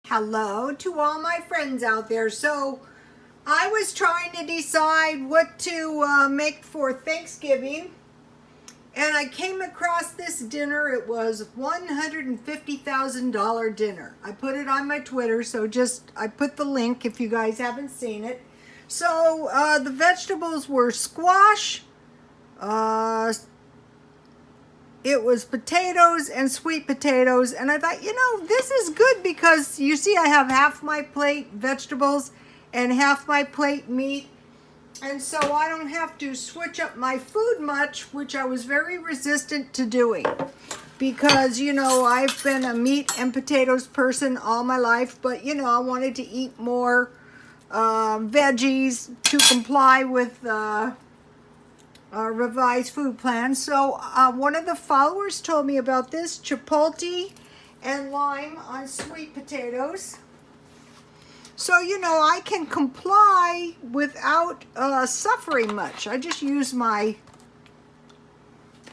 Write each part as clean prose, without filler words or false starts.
Hello to all my friends out there. So I was trying to decide what to make for Thanksgiving, and I came across this dinner. It was $150,000 dinner. I put it on my Twitter, so I put the link if you guys haven't seen it. So the vegetables were squash, it was potatoes and sweet potatoes, and I thought, this is good because you see I have half my plate vegetables and half my plate meat, and so I don't have to switch up my food much, which I was very resistant to doing because, I've been a meat and potatoes person all my life, but, I wanted to eat more veggies to comply with revised food plan. So one of the followers told me about this chipotle and lime on sweet potatoes. So, I can comply without suffering much. I just use my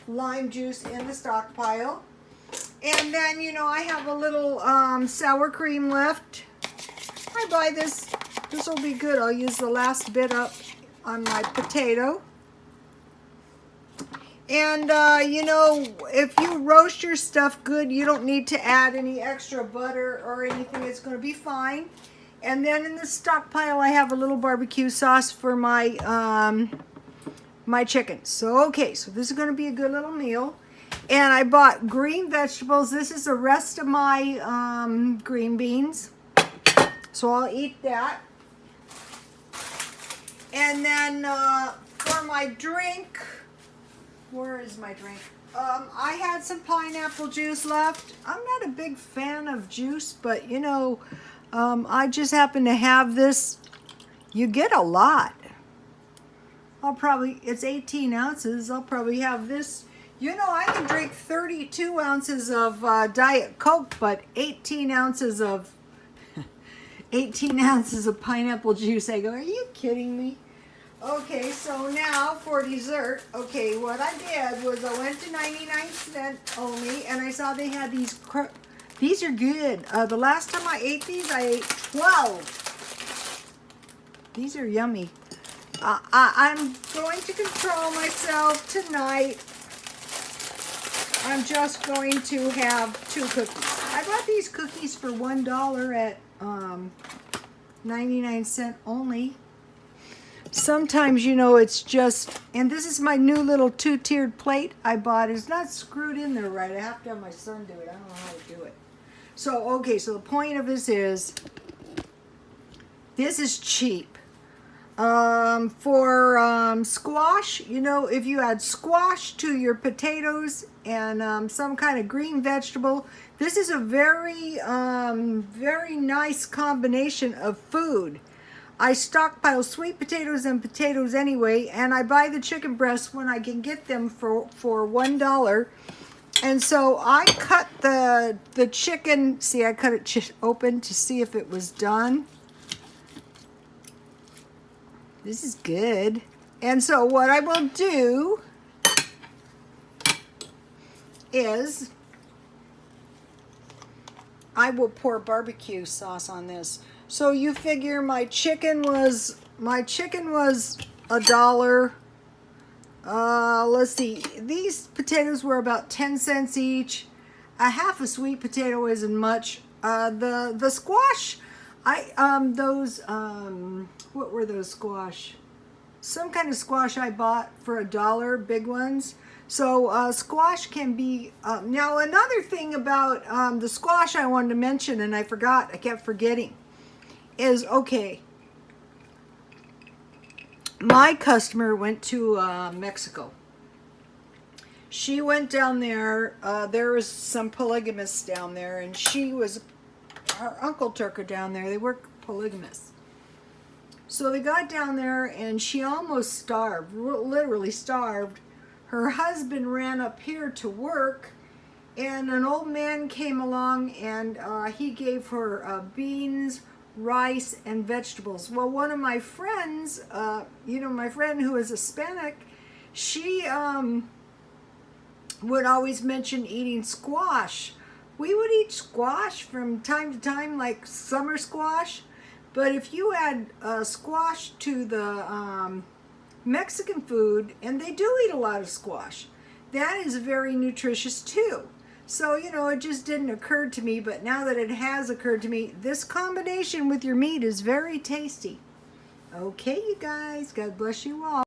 lime juice in the stockpile. And then, I have a little sour cream left. I buy this. This will be good. I'll use the last bit up on my potato. And, if you roast your stuff good, you don't need to add any extra butter or anything. It's going to be fine. And then in the stockpile, I have a little barbecue sauce for my my chicken. So, okay, so this is going to be a good little meal. And I bought green vegetables. This is the rest of my green beans. So I'll eat that. And then for my drink... Where is my drink? I had some pineapple juice left. I'm not a big fan of juice, but I just happen to have this. You get a lot. It's 18 ounces. I'll probably have this. I can drink 32 ounces of Diet Coke, but 18 ounces of pineapple juice. I go, are you kidding me? Okay, so now for dessert, what I did was I went to 99-cent only, and I saw they had these. These are good. The last time I ate these, I ate 12. These are yummy. I'm going to control myself tonight. I'm just going to have 2 cookies. I bought these cookies for $1 at 99-cent only. Sometimes, it's just, and this is my new little 2-tiered plate I bought. It's not screwed in there right. I have to have my son do it. I don't know how to do it. So, so the point of this is cheap. For squash, if you add squash to your potatoes and some kind of green vegetable, this is a very, very nice combination of food. I stockpile sweet potatoes and potatoes anyway, and I buy the chicken breasts when I can get them for $1. And so I cut the chicken. See, I cut it open to see if it was done. This is good. And so what I will do is I will pour barbecue sauce on this. So you figure my chicken was $1. Let's see. These potatoes were about 10 cents each. A half a sweet potato isn't much. The squash, what were those squash? Some kind of squash I bought for $1, big ones. So squash can be, now another thing about the squash I wanted to mention, and I kept forgetting, is, my customer went to Mexico. She went down there. There was some polygamists down there, and her uncle took her down there. They were polygamists. So they got down there, and she almost starved, literally starved. Her husband ran up here to work, and an old man came along, and he gave her beans, rice, and vegetables. Well, one of my friends, my friend who is Hispanic, she would always mention eating squash We would eat squash from time to time, like summer squash. But if you add squash to the Mexican food, and they do eat a lot of squash, that is very nutritious too. So, you know, it just didn't occur to me, but now that it has occurred to me, this combination with your meat is very tasty. Okay, you guys, God bless you all.